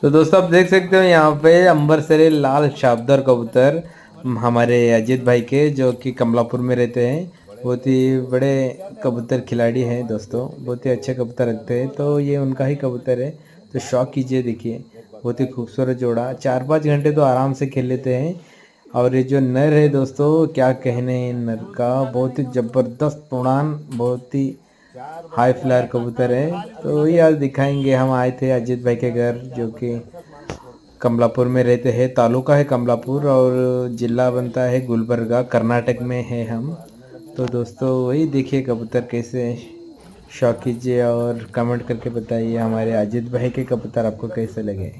तो दोस्तों आप देख सकते हो यहाँ पे अंबरसरी लाल शाबदर कबूतर हमारे अजीत भाई के, जो कि कमलापुर में रहते हैं। बहुत ही बड़े कबूतर खिलाड़ी हैं दोस्तों, बहुत ही अच्छे कबूतर रखते हैं। तो ये उनका ही कबूतर है, तो शौक कीजिए, देखिए बहुत ही खूबसूरत जोड़ा। 4-5 घंटे तो आराम से खेल लेते हैं। और ये जो नर है दोस्तों, क्या कहने नर का, बहुत ही ज़बरदस्त उड़ान, बहुत ही हाई फ्लायर कबूतर है। तो वही आज दिखाएंगे। हम आए थे अजीत भाई के घर, जो कि कमलापुर में रहते हैं। तालुका है कमलापुर और जिला बनता है गुलबर्गा, कर्नाटक में है हम। तो दोस्तों वही देखिए कबूतर कैसे हैं। शौक कीजिए और कमेंट करके बताइए हमारे अजीत भाई के कबूतर आपको कैसे लगे।